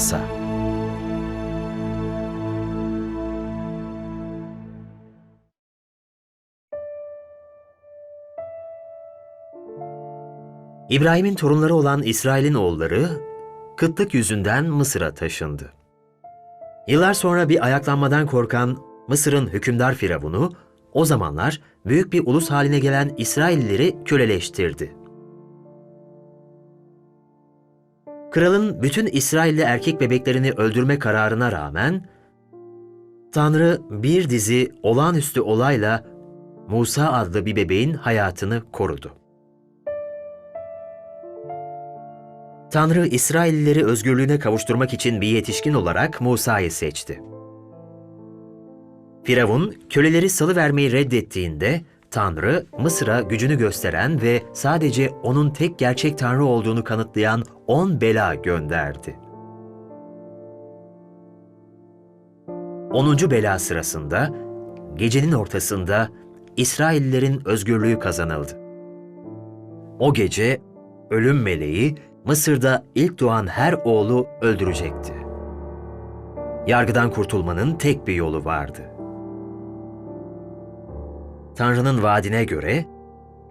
yasa. İbrahim'in torunları olan İsrail'in oğulları, kıtlık yüzünden Mısır'a taşındı. Yıllar sonra bir ayaklanmadan korkan Mısır'ın hükümdar firavunu, o zamanlar büyük bir ulus haline gelen İsraillileri köleleştirdi. Kralın bütün İsrailli erkek bebeklerini öldürme kararına rağmen, Tanrı bir dizi olağanüstü olayla Musa adlı bir bebeğin hayatını korudu. Tanrı, İsraillileri özgürlüğüne kavuşturmak için bir yetişkin olarak Musa'yı seçti. Firavun, köleleri salıvermeyi reddettiğinde, Tanrı, Mısır'a gücünü gösteren ve sadece onun tek gerçek Tanrı olduğunu kanıtlayan 10 bela gönderdi. 10. bela sırasında, gecenin ortasında İsraillilerin özgürlüğü kazanıldı. O gece, ölüm meleği, Mısır'da ilk doğan her oğlu öldürecekti. Yargıdan kurtulmanın tek bir yolu vardı. Tanrı'nın vaadine göre,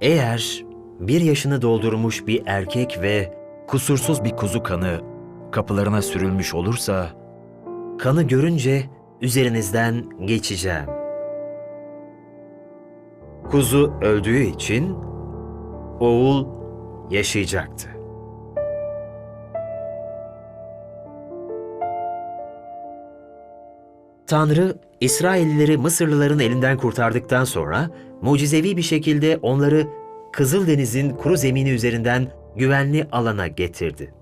eğer 1 yaşını doldurmuş bir erkek ve kusursuz bir kuzu kanı kapılarına sürülmüş olursa, kanı görünce üzerinizden geçeceğim. Kuzu öldüğü için oğul yaşayacaktı. Tanrı, İsraillileri Mısırlıların elinden kurtardıktan sonra mucizevi bir şekilde onları Kızıldeniz'in kuru zemini üzerinden güvenli alana getirdi.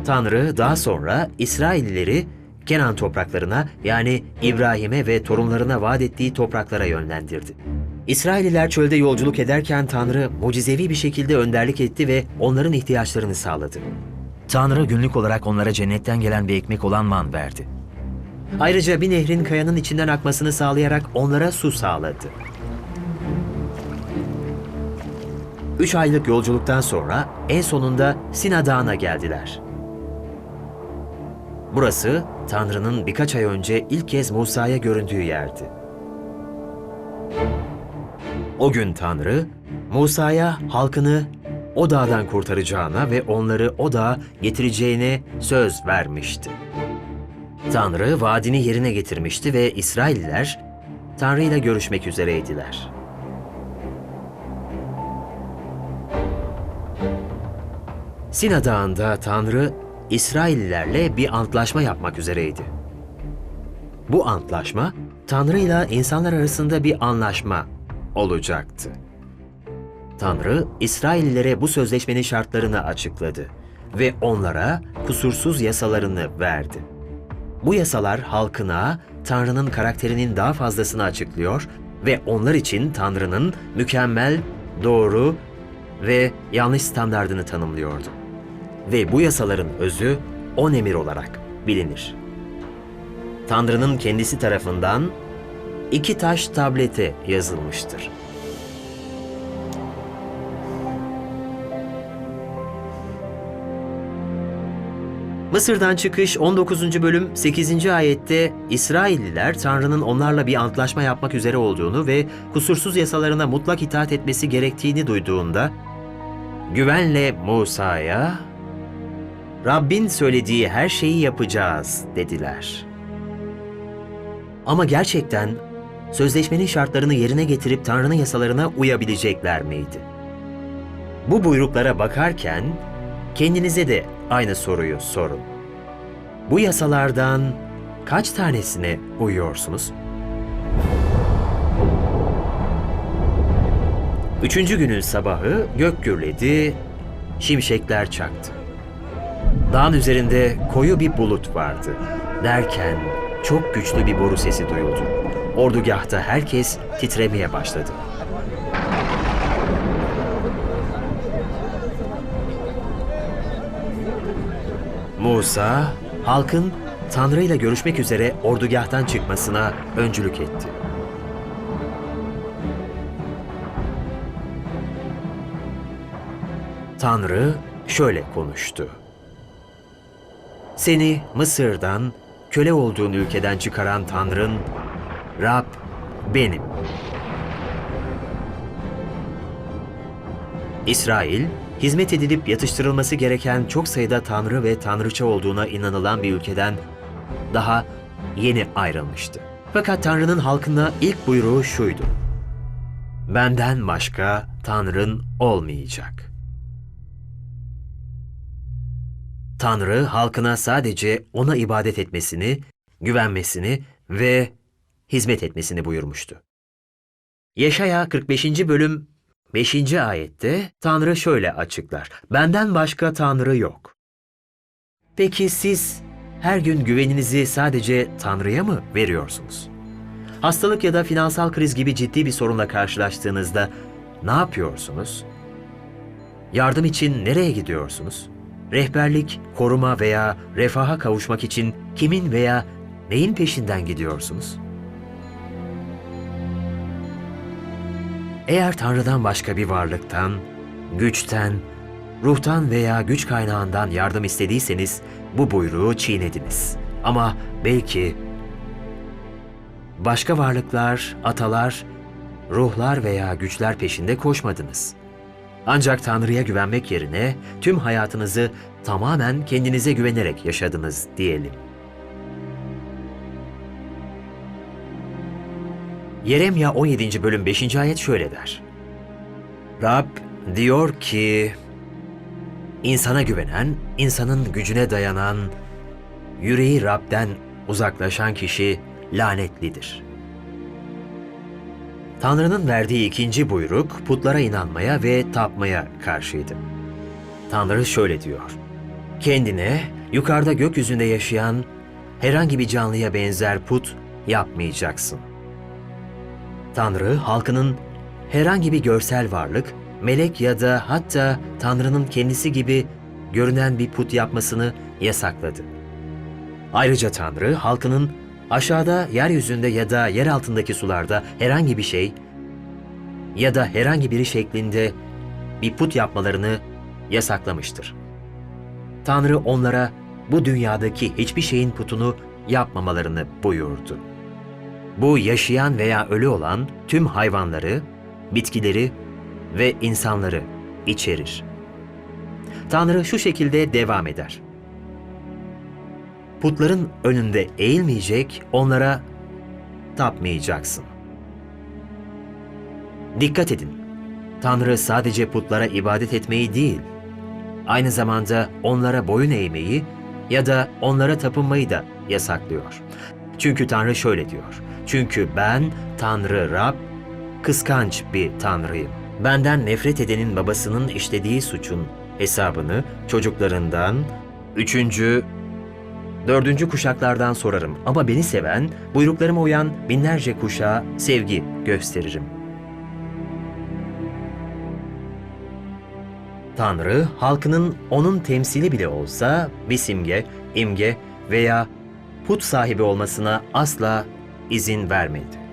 Tanrı daha sonra İsraillileri Kenan topraklarına, yani İbrahim'e ve torunlarına vaat ettiği topraklara yönlendirdi. İsrailliler çölde yolculuk ederken Tanrı mucizevi bir şekilde önderlik etti ve onların ihtiyaçlarını sağladı. Tanrı günlük olarak onlara cennetten gelen bir ekmek olan man verdi. Ayrıca bir nehrin kayanın içinden akmasını sağlayarak onlara su sağladı. 3 aylık yolculuktan sonra en sonunda Sina Dağı'na geldiler. Burası Tanrı'nın birkaç ay önce ilk kez Musa'ya göründüğü yerdi. O gün Tanrı, Musa'ya halkını o dağdan kurtaracağına ve onları o dağa getireceğine söz vermişti. Tanrı vaadini yerine getirmişti ve İsrailliler Tanrı ile görüşmek üzereydiler. Sina Dağı'nda Tanrı, İsraillilerle bir antlaşma yapmak üzereydi. Bu antlaşma, Tanrı ile insanlar arasında bir anlaşma olacaktı. Tanrı, İsraillilere bu sözleşmenin şartlarını açıkladı ve onlara kusursuz yasalarını verdi. Bu yasalar halkına Tanrı'nın karakterinin daha fazlasını açıklıyor ve onlar için Tanrı'nın mükemmel, doğru ve yanlış standardını tanımlıyordu. Ve bu yasaların özü 10 emir olarak bilinir. Tanrı'nın kendisi tarafından 2 taş tablete yazılmıştır. Mısır'dan çıkış 19. bölüm 8. ayette İsrailliler Tanrı'nın onlarla bir antlaşma yapmak üzere olduğunu ve kusursuz yasalarına mutlak itaat etmesi gerektiğini duyduğunda güvenle Musa'ya "Rabbin söylediği her şeyi yapacağız" dediler. Ama gerçekten sözleşmenin şartlarını yerine getirip Tanrı'nın yasalarına uyabilecekler miydi? Bu buyruklara bakarken kendinize de aynı soruyu sorun. Bu yasalardan kaç tanesine uyuyorsunuz? 3. günün sabahı gök gürledi, şimşekler çaktı. Dağın üzerinde koyu bir bulut vardı. Derken çok güçlü bir boru sesi duyuldu. Ordugahta herkes titremeye başladı. Musa, halkın Tanrı ile görüşmek üzere ordugahtan çıkmasına öncülük etti. Tanrı, şöyle konuştu. Seni Mısır'dan, köle olduğun ülkeden çıkaran Tanrın, Rab benim. İsrail, hizmet edilip yatıştırılması gereken çok sayıda tanrı ve tanrıça olduğuna inanılan bir ülkeden daha yeni ayrılmıştı. Fakat Tanrı'nın halkına ilk buyruğu şuydu: benden başka Tanrın olmayacak. Tanrı halkına sadece ona ibadet etmesini, güvenmesini ve hizmet etmesini buyurmuştu. Yeşaya 45. bölüm 5. ayette Tanrı şöyle açıklar: benden başka Tanrı yok. Peki siz her gün güveninizi sadece Tanrı'ya mı veriyorsunuz? Hastalık ya da finansal kriz gibi ciddi bir sorunla karşılaştığınızda ne yapıyorsunuz? Yardım için nereye gidiyorsunuz? Rehberlik, koruma veya refaha kavuşmak için kimin veya neyin peşinden gidiyorsunuz? Eğer Tanrı'dan başka bir varlıktan, güçten, ruhtan veya güç kaynağından yardım istediyseniz bu buyruğu çiğnediniz. Ama belki başka varlıklar, atalar, ruhlar veya güçler peşinde koşmadınız. Ancak Tanrı'ya güvenmek yerine tüm hayatınızı tamamen kendinize güvenerek yaşadınız diyelim. Yeremya 17. bölüm 5. ayet şöyle der: Rab diyor ki, insana güvenen, insanın gücüne dayanan, yüreği Rab'den uzaklaşan kişi lanetlidir. Tanrı'nın verdiği ikinci buyruk putlara inanmaya ve tapmaya karşıydı. Tanrı şöyle diyor: kendine yukarıda gökyüzünde yaşayan herhangi bir canlıya benzer put yapmayacaksın. Tanrı halkının herhangi bir görsel varlık, melek ya da hatta Tanrı'nın kendisi gibi görünen bir put yapmasını yasakladı. Ayrıca Tanrı halkının aşağıda, yeryüzünde ya da yer altındaki sularda herhangi bir şey ya da herhangi biri şeklinde bir put yapmalarını yasaklamıştır. Tanrı onlara bu dünyadaki hiçbir şeyin putunu yapmamalarını buyurdu. Bu yaşayan veya ölü olan tüm hayvanları, bitkileri ve insanları içerir. Tanrı şu şekilde devam eder: putların önünde eğilmeyecek, onlara tapmayacaksın. Dikkat edin, Tanrı sadece putlara ibadet etmeyi değil, aynı zamanda onlara boyun eğmeyi ya da onlara tapınmayı da yasaklıyor. Çünkü Tanrı şöyle diyor: çünkü ben Tanrı Rab, kıskanç bir Tanrıyım. Benden nefret edenin babasının işlediği suçun hesabını çocuklarından, 3. 4. kuşaklardan sorarım. Ama beni seven, buyruklarıma uyan binlerce kuşağa sevgi gösteririm. Tanrı, halkının onun temsili bile olsa bir simge, imge veya put sahibi olmasına asla izin vermedi.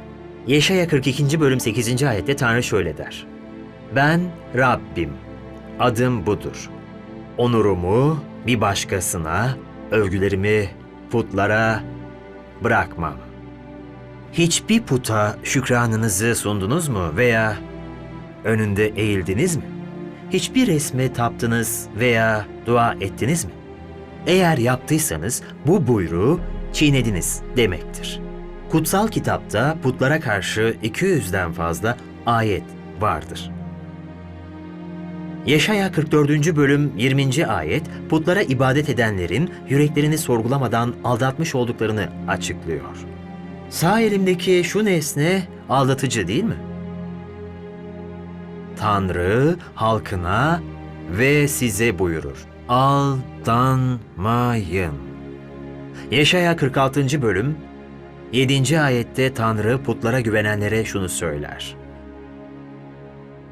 Yeşaya 42. bölüm 8. ayette Tanrı şöyle der: ben Rabbim, adım budur. Onurumu bir başkasına, övgülerimi putlara bırakmam. Hiçbir puta şükranınızı sundunuz mu veya önünde eğildiniz mi? Hiçbir resme taptınız veya dua ettiniz mi? Eğer yaptıysanız bu buyruğu çiğnediniz demektir. Kutsal kitapta putlara karşı 200'den fazla ayet vardır. Yeşaya 44. bölüm 20. ayet, putlara ibadet edenlerin yüreklerini sorgulamadan aldatmış olduklarını açıklıyor. Sağ elimdeki şu nesne aldatıcı değil mi? Tanrı halkına ve size buyurur: aldanmayın. Yeşaya 46. bölüm 7. ayette Tanrı putlara güvenenlere şunu söyler: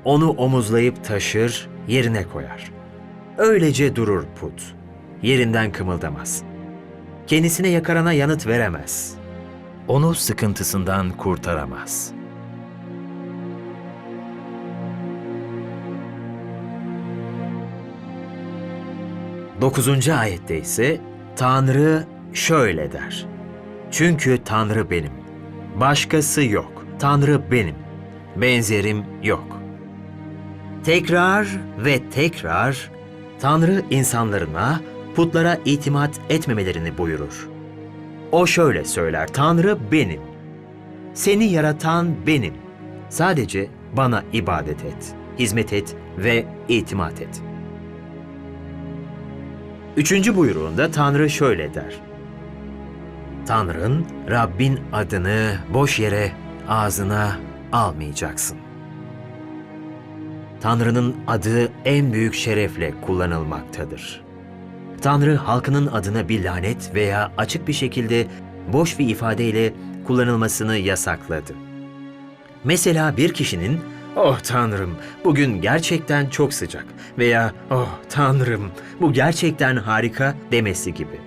onu omuzlayıp taşır, yerine koyar. Öylece durur put, yerinden kımıldamaz. Kendisine yakarana yanıt veremez. Onu sıkıntısından kurtaramaz. 9. ayette ise Tanrı şöyle der. Çünkü Tanrı benim. Başkası yok. Tanrı benim. Benzerim yok. Tekrar ve tekrar Tanrı insanlarına putlara itimat etmemelerini buyurur. O şöyle söyler, Tanrı benim. Seni yaratan benim. Sadece bana ibadet et, hizmet et ve itimat et. 3. buyruğunda Tanrı şöyle der. Tanrın, Rabbin adını boş yere ağzına almayacaksın. Tanrı'nın adı en büyük şerefle kullanılmaktadır. Tanrı halkının adına bir lanet veya açık bir şekilde boş bir ifadeyle kullanılmasını yasakladı. Mesela bir kişinin "Oh Tanrım, bugün gerçekten çok sıcak" veya "Oh Tanrım, bu gerçekten harika" demesi gibi.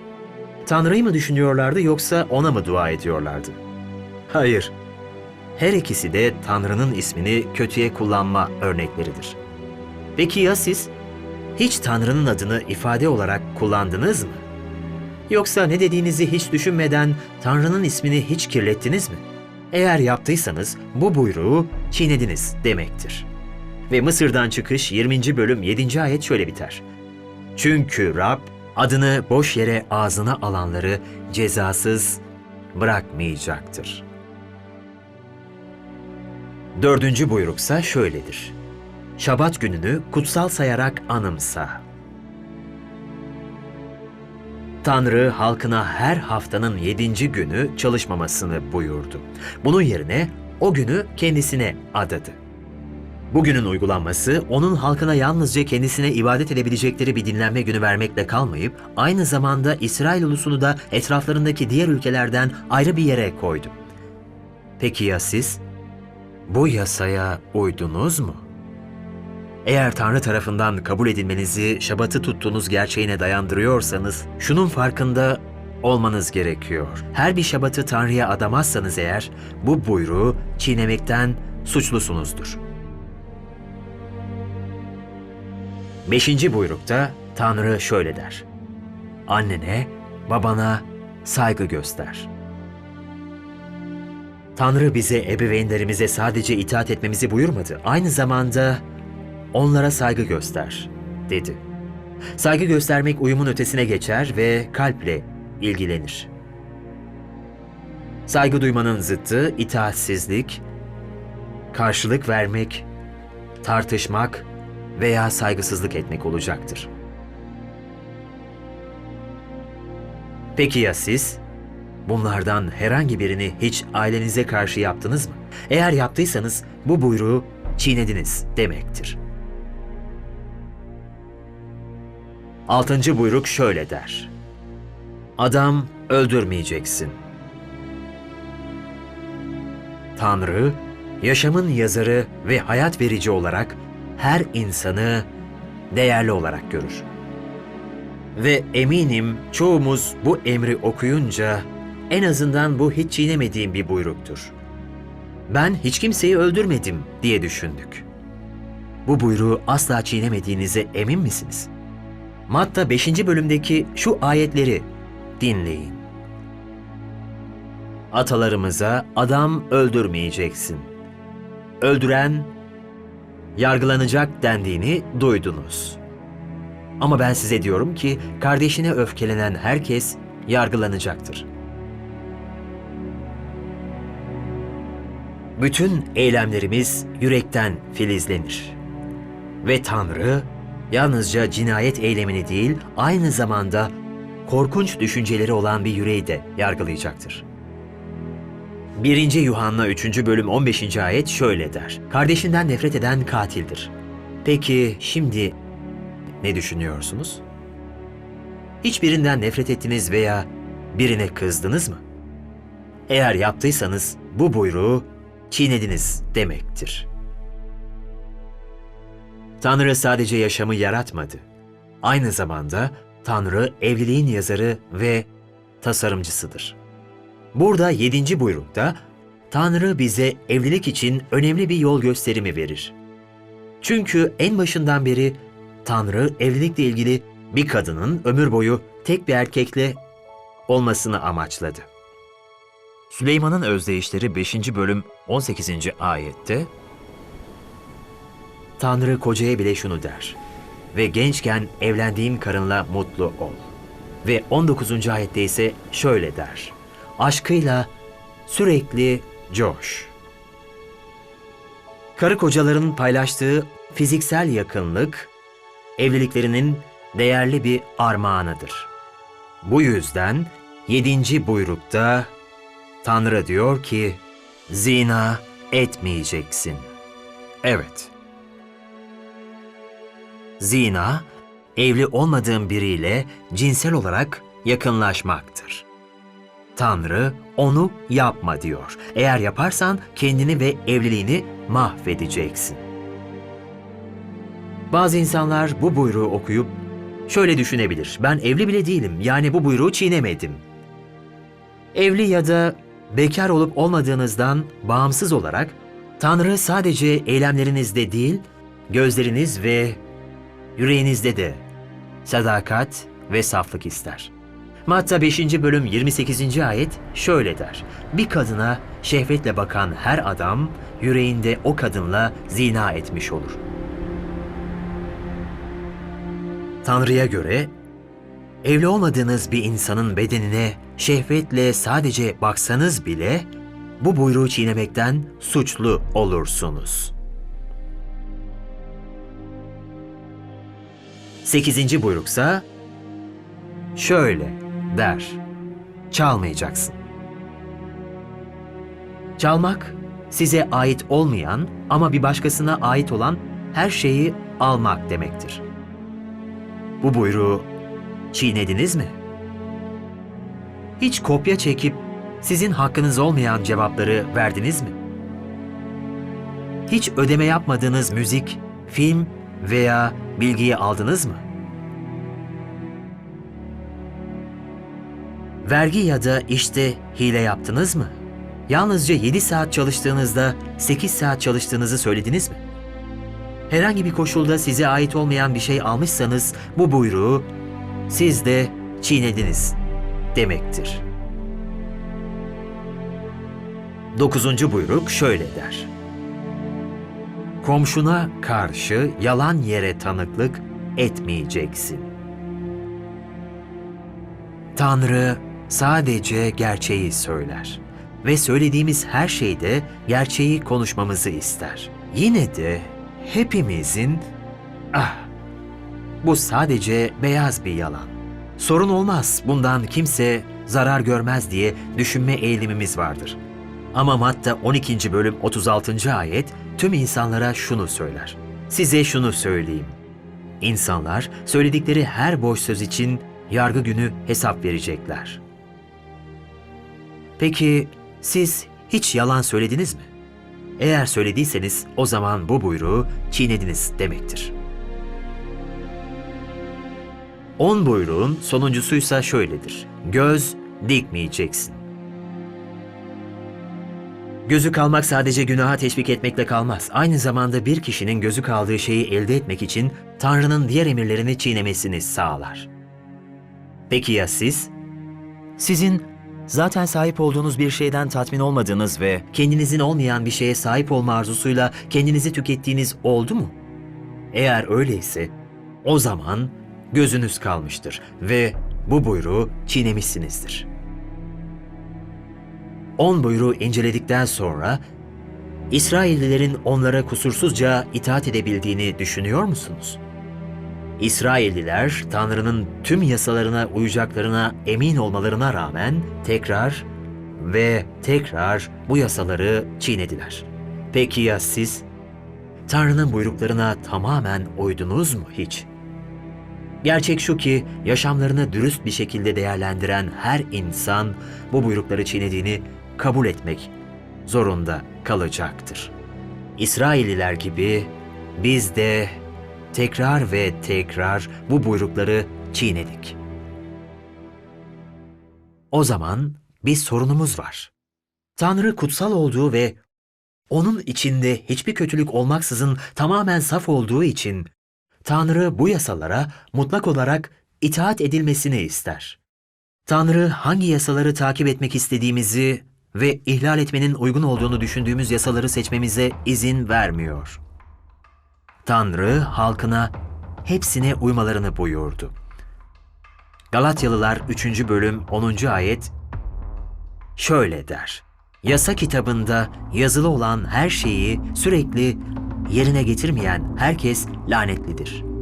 Tanrı'yı mı düşünüyorlardı yoksa ona mı dua ediyorlardı? Hayır. Her ikisi de Tanrı'nın ismini kötüye kullanma örnekleridir. Peki ya siz? Hiç Tanrı'nın adını ifade olarak kullandınız mı? Yoksa ne dediğinizi hiç düşünmeden Tanrı'nın ismini hiç kirlettiniz mi? Eğer yaptıysanız bu buyruğu çiğnediniz demektir. Ve Mısır'dan çıkış 20. bölüm 7. ayet şöyle biter. Çünkü Rab adını boş yere ağzına alanları cezasız bırakmayacaktır. 4. buyruksa şöyledir. Şabat gününü kutsal sayarak anımsa. Tanrı halkına her haftanın 7. günü çalışmamasını buyurdu. Bunun yerine o günü kendisine adadı. Bugünün uygulanması onun halkına yalnızca kendisine ibadet edebilecekleri bir dinlenme günü vermekle kalmayıp aynı zamanda İsrail ulusunu da etraflarındaki diğer ülkelerden ayrı bir yere koydu. Peki ya siz? Bu yasaya uydunuz mu? Eğer Tanrı tarafından kabul edilmenizi Şabat'ı tuttuğunuz gerçeğine dayandırıyorsanız, şunun farkında olmanız gerekiyor. Her bir Şabat'ı Tanrı'ya adamazsanız eğer, bu buyruğu çiğnemekten suçlusunuzdur. 5. buyrukta Tanrı şöyle der. Annene, babana saygı göster. Tanrı bize ebeveynlerimize sadece itaat etmemizi buyurmadı. Aynı zamanda onlara saygı göster, dedi. Saygı göstermek uyumun ötesine geçer ve kalple ilgilenir. Saygı duymanın zıttı itaatsizlik, karşılık vermek, tartışmak veya saygısızlık etmek olacaktır. Peki ya siz? Bunlardan herhangi birini hiç ailenize karşı yaptınız mı? Eğer yaptıysanız bu buyruğu çiğnediniz demektir. 6. buyruk şöyle der. Adam öldürmeyeceksin. Tanrı, yaşamın yazarı ve hayat verici olarak her insanı değerli olarak görür. Ve eminim çoğumuz bu emri okuyunca en azından bu hiç çiğnemediğim bir buyruktur. Ben hiç kimseyi öldürmedim diye düşündük. Bu buyruğu asla çiğnemediğinize emin misiniz? Matta 5. bölümdeki şu ayetleri dinleyin. Atalarımıza adam öldürmeyeceksin. Öldüren yargılanacak dendiğini duydunuz. Ama ben size diyorum ki kardeşine öfkelenen herkes yargılanacaktır. Bütün eylemlerimiz yürekten filizlenir. Ve Tanrı yalnızca cinayet eylemini değil, aynı zamanda korkunç düşünceleri olan bir yüreği de yargılayacaktır. 1. Yuhanna 3. bölüm 15. ayet şöyle der. Kardeşinden nefret eden katildir. Peki şimdi ne düşünüyorsunuz? Hiçbirinden nefret ettiniz veya birine kızdınız mı? Eğer yaptıysanız bu buyruğu çiğnediniz demektir. Tanrı sadece yaşamı yaratmadı. Aynı zamanda Tanrı evliliğin yazarı ve tasarımcısıdır. Burada 7. buyrukta Tanrı bize evlilik için önemli bir yol gösterimi verir. Çünkü en başından beri Tanrı evlilikle ilgili bir kadının ömür boyu tek bir erkekle olmasını amaçladı. Süleyman'ın özdeyişleri 5. bölüm 18. ayette Tanrı kocaya bile şunu der: ve gençken evlendiğin karınla mutlu ol. Ve 19. ayette ise şöyle der: aşkıyla sürekli coş. Karı kocaların paylaştığı fiziksel yakınlık, evliliklerinin değerli bir armağanıdır. Bu yüzden 7. buyrukta Tanrı diyor ki, zina etmeyeceksin. Evet. Zina, evli olmadığın biriyle cinsel olarak yakınlaşmaktır. Tanrı onu yapma diyor. Eğer yaparsan kendini ve evliliğini mahvedeceksin. Bazı insanlar bu buyruğu okuyup şöyle düşünebilir: ben evli bile değilim, yani bu buyruğu çiğnemedim. Evli ya da bekar olup olmadığınızdan bağımsız olarak Tanrı sadece eylemlerinizde değil, gözleriniz ve yüreğinizde de sadakat ve saflık ister. Matta 5. bölüm 28. ayet şöyle der: bir kadına şehvetle bakan her adam yüreğinde o kadınla zina etmiş olur. Tanrı'ya göre evli olmadığınız bir insanın bedenine şehvetle sadece baksanız bile bu buyruğu çiğnemekten suçlu olursunuz. 8. buyruksa şöyle der: çalmayacaksın. Çalmak, size ait olmayan ama bir başkasına ait olan her şeyi almak demektir. Bu buyruğu çiğnediniz mi? Hiç kopya çekip sizin hakkınız olmayan cevapları verdiniz mi? Hiç ödeme yapmadığınız müzik, film veya bilgiyi aldınız mı? Vergi ya da işte hile yaptınız mı? Yalnızca 7 saat çalıştığınızda 8 saat çalıştığınızı söylediniz mi? Herhangi bir koşulda size ait olmayan bir şey almışsanız bu buyruğu siz de çiğnediniz demektir. 9. buyruk şöyle der: komşuna karşı yalan yere tanıklık etmeyeceksin. Tanrı sadece gerçeği söyler ve söylediğimiz her şeyde gerçeği konuşmamızı ister. Yine de hepimizin bu sadece beyaz bir yalan, sorun olmaz, bundan kimse zarar görmez diye düşünme eğilimimiz vardır. Ama Matta 12. bölüm 36. ayet tüm insanlara şunu söyler: size şunu söyleyeyim. İnsanlar söyledikleri her boş söz için yargı günü hesap verecekler. Peki siz hiç yalan söylediniz mi? Eğer söylediyseniz o zaman bu buyruğu çiğnediniz demektir. 10 buyruğun sonuncusuysa şöyledir: göz dikmeyeceksin. Gözü kalmak sadece günaha teşvik etmekle kalmaz. Aynı zamanda bir kişinin gözü kaldığı şeyi elde etmek için Tanrı'nın diğer emirlerini çiğnemesini sağlar. Peki ya siz? Sizin zaten sahip olduğunuz bir şeyden tatmin olmadığınız ve kendinizin olmayan bir şeye sahip olma arzusuyla kendinizi tükettiğiniz oldu mu? Eğer öyleyse o zaman gözünüz kalmıştır ve bu buyruğu çiğnemişsinizdir. 10 buyruğu inceledikten sonra İsraillilerin onlara kusursuzca itaat edebildiğini düşünüyor musunuz? İsrailliler Tanrı'nın tüm yasalarına uyacaklarına emin olmalarına rağmen tekrar ve tekrar bu yasaları çiğnediler. Peki ya siz? Tanrı'nın buyruklarına tamamen uydunuz mu hiç? Gerçek şu ki yaşamlarını dürüst bir şekilde değerlendiren her insan bu buyrukları çiğnediğini kabul etmek zorunda kalacaktır. İsrailliler gibi biz de tekrar ve tekrar bu buyrukları çiğnedik. O zaman bir sorunumuz var. Tanrı kutsal olduğu ve onun içinde hiçbir kötülük olmaksızın tamamen saf olduğu için Tanrı bu yasalara mutlak olarak itaat edilmesini ister. Tanrı hangi yasaları takip etmek istediğimizi ve ihlal etmenin uygun olduğunu düşündüğümüz yasaları seçmemize izin vermiyor. Tanrı halkına hepsine uymalarını buyurdu. Galatyalılar 3. bölüm 10. ayet şöyle der: Yasa kitabında yazılı olan her şeyi sürekli yerine getirmeyen herkes lanetlidir.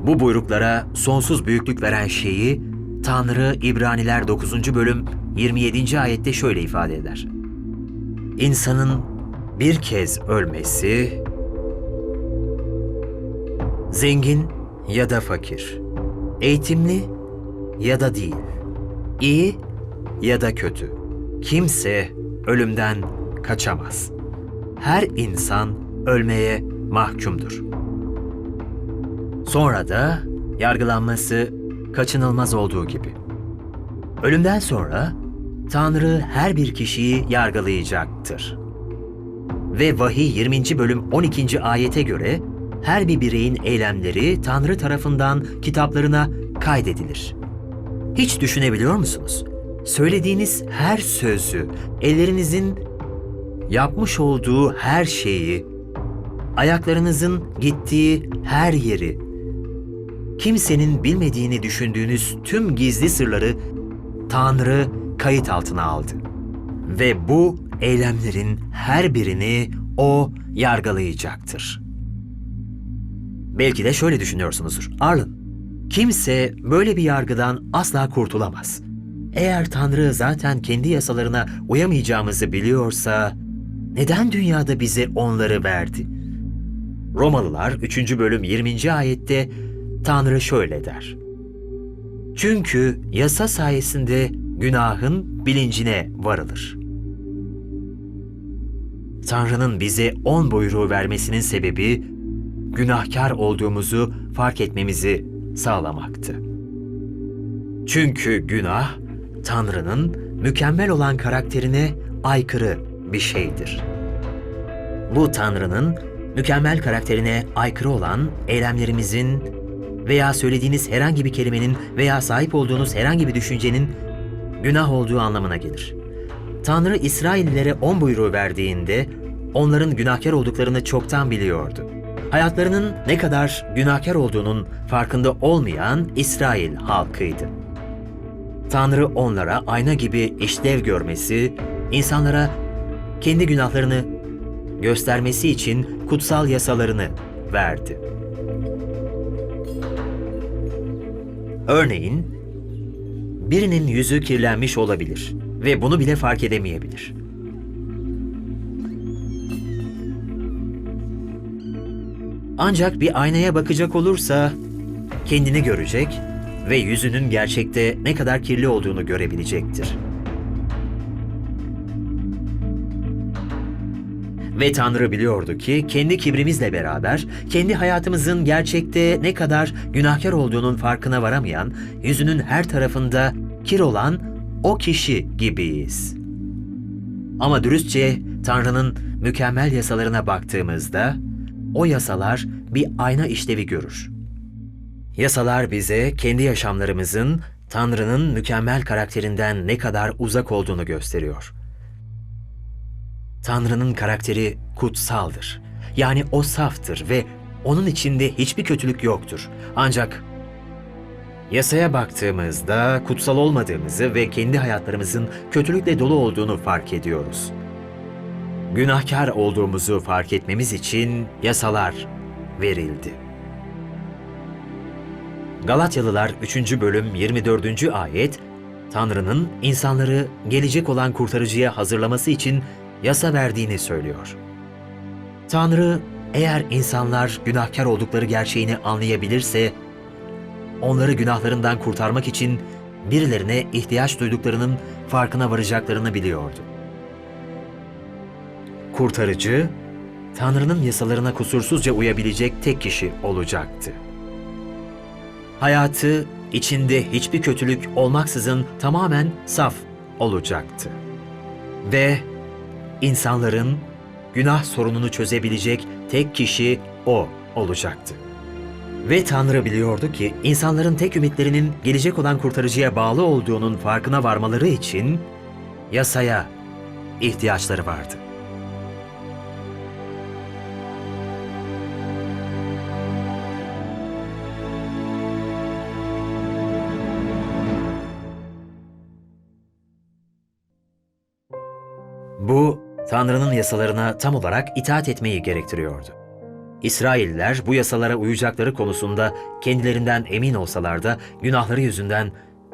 Bu buyruklara sonsuz büyüklük veren şeyi Tanrı İbraniler 9. bölüm 27. ayette şöyle ifade eder: İnsanın bir kez ölmesi, zengin ya da fakir, eğitimli ya da değil, iyi ya da kötü, kimse ölümden kaçamaz. Her insan ölmeye mahkumdur. Sonra da yargılanması kaçınılmaz olduğu gibi. Ölümden sonra Tanrı her bir kişiyi yargılayacaktır. Ve Vahiy 20. bölüm 12. ayete göre her bir bireyin eylemleri Tanrı tarafından kitaplarına kaydedilir. Hiç düşünebiliyor musunuz? Söylediğiniz her sözü, ellerinizin yapmış olduğu her şeyi, ayaklarınızın gittiği her yeri, kimsenin bilmediğini düşündüğünüz tüm gizli sırları Tanrı kayıt altına aldı. Ve bu eylemlerin her birini O yargılayacaktır. Belki de şöyle düşünüyorsunuzdur: Arlen, kimse böyle bir yargıdan asla kurtulamaz. Eğer Tanrı zaten kendi yasalarına uyamayacağımızı biliyorsa, neden dünyada bize onları verdi? Romalılar 3. bölüm 20. ayette Tanrı şöyle der: Çünkü yasa sayesinde günahın bilincine varılır. Tanrı'nın bize 10 buyruğu vermesinin sebebi, günahkar olduğumuzu fark etmemizi sağlamaktı. Çünkü günah, Tanrı'nın mükemmel olan karakterine aykırı bir şeydir. Bu Tanrı'nın mükemmel karakterine aykırı olan eylemlerimizin veya söylediğiniz herhangi bir kelimenin veya sahip olduğunuz herhangi bir düşüncenin günah olduğu anlamına gelir. Tanrı İsraillilere 10 buyruğu verdiğinde onların günahkar olduklarını çoktan biliyordu. Hayatlarının ne kadar günahkar olduğunun farkında olmayan İsrail halkıydı. Tanrı onlara ayna gibi işlev görmesi, insanlara kendi günahlarını göstermesi için kutsal yasalarını verdi. Örneğin, birinin yüzü kirlenmiş olabilir ve bunu bile fark edemeyebilir. Ancak bir aynaya bakacak olursa kendini görecek ve yüzünün gerçekte ne kadar kirli olduğunu görebilecektir. Ve Tanrı biliyordu ki kendi kibrimizle beraber kendi hayatımızın gerçekte ne kadar günahkar olduğunun farkına varamayan, yüzünün her tarafında kir olan o kişi gibiyiz. Ama dürüstçe Tanrı'nın mükemmel yasalarına baktığımızda o yasalar bir ayna işlevi görür. Yasalar bize kendi yaşamlarımızın Tanrı'nın mükemmel karakterinden ne kadar uzak olduğunu gösteriyor. Tanrı'nın karakteri kutsaldır. Yani o saftır ve onun içinde hiçbir kötülük yoktur. Ancak yasaya baktığımızda kutsal olmadığımızı ve kendi hayatlarımızın kötülükle dolu olduğunu fark ediyoruz. Günahkar olduğumuzu fark etmemiz için yasalar verildi. Galatyalılar 3. bölüm 24. ayet, Tanrı'nın insanları gelecek olan kurtarıcıya hazırlaması için yasa verdiğini söylüyor. Tanrı, eğer insanlar günahkar oldukları gerçeğini anlayabilirse, onları günahlarından kurtarmak için birilerine ihtiyaç duyduklarının farkına varacaklarını biliyordu. Kurtarıcı, Tanrı'nın yasalarına kusursuzca uyabilecek tek kişi olacaktı. Hayatı içinde hiçbir kötülük olmaksızın tamamen saf olacaktı. Ve insanların günah sorununu çözebilecek tek kişi O olacaktı. Ve Tanrı biliyordu ki insanların tek ümitlerinin gelecek olan kurtarıcıya bağlı olduğunun farkına varmaları için yasaya ihtiyaçları vardı. Bu, Tanrı'nın yasalarına tam olarak itaat etmeyi gerektiriyordu. İsrailliler bu yasalara uyacakları konusunda kendilerinden emin olsalar da günahları yüzünden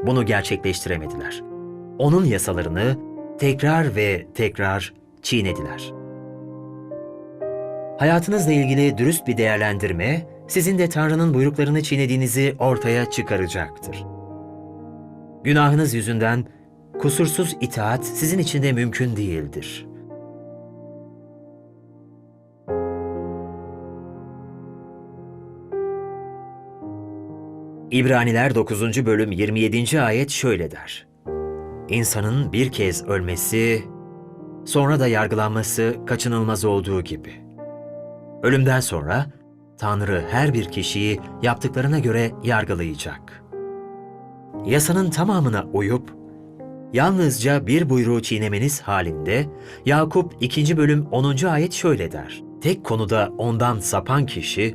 bunu gerçekleştiremediler. Onun yasalarını tekrar ve tekrar çiğnediler. Hayatınızla ilgili dürüst bir değerlendirme, sizin de Tanrı'nın buyruklarını çiğnediğinizi ortaya çıkaracaktır. Günahınız yüzünden kusursuz itaat sizin için de mümkün değildir. İbraniler 9. bölüm 27. ayet şöyle der: İnsanın bir kez ölmesi, sonra da yargılanması kaçınılmaz olduğu gibi. Ölümden sonra Tanrı her bir kişiyi yaptıklarına göre yargılayacak. Yasanın tamamına uyup, yalnızca bir buyruğu çiğnemeniz halinde, Yakup 2. bölüm 10. ayet şöyle der: Tek konuda ondan sapan kişi,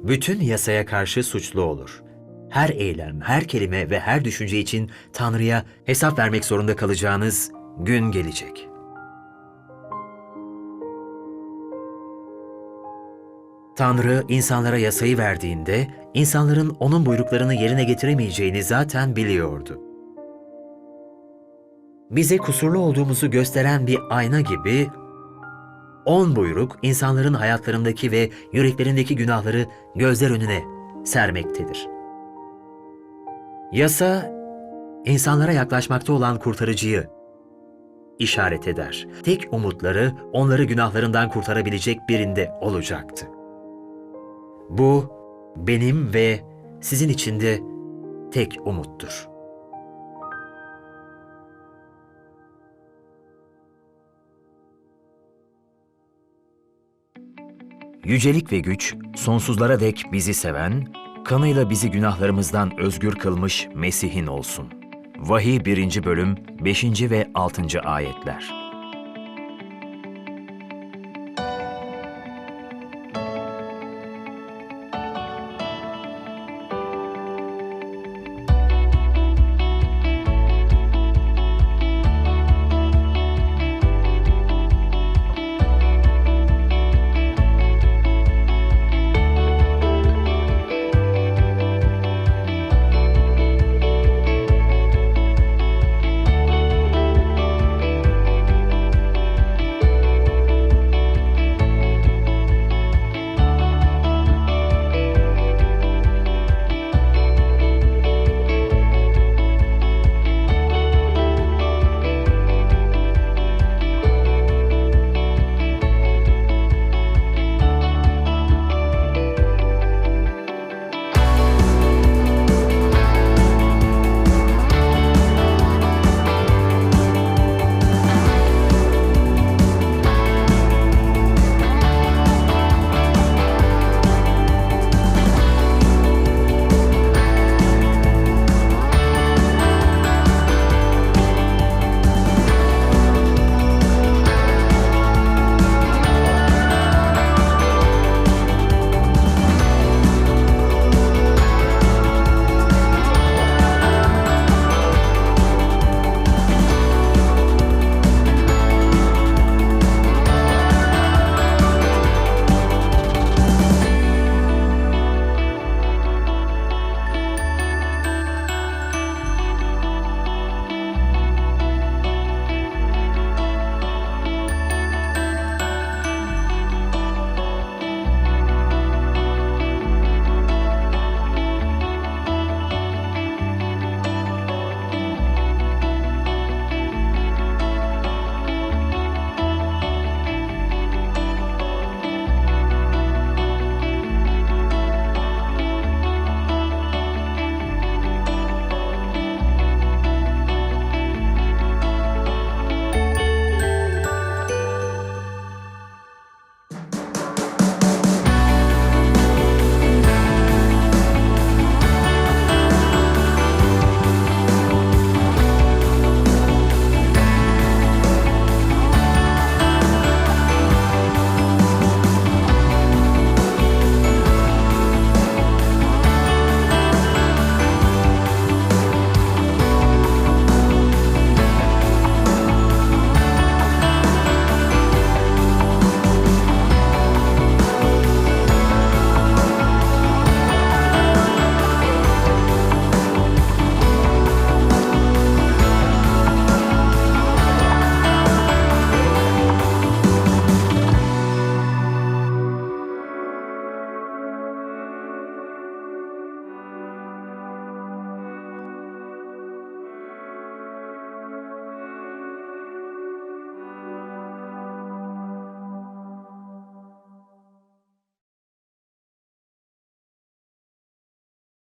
bütün yasaya karşı suçlu olur. Her eylem, her kelime ve her düşünce için Tanrı'ya hesap vermek zorunda kalacağınız gün gelecek. Tanrı insanlara yasayı verdiğinde, insanların onun buyruklarını yerine getiremeyeceğini zaten biliyordu. Bize kusurlu olduğumuzu gösteren bir ayna gibi, 10 buyruk insanların hayatlarındaki ve yüreklerindeki günahları gözler önüne sermektedir. Yasa, insanlara yaklaşmakta olan kurtarıcıyı işaret eder. Tek umutları onları günahlarından kurtarabilecek birinde olacaktı. Bu, benim ve sizin için de tek umuttur. Yücelik ve güç, sonsuzlara dek bizi seven, kanıyla bizi günahlarımızdan özgür kılmış Mesih'in olsun. Vahiy 1. bölüm 5. ve 6. ayetler.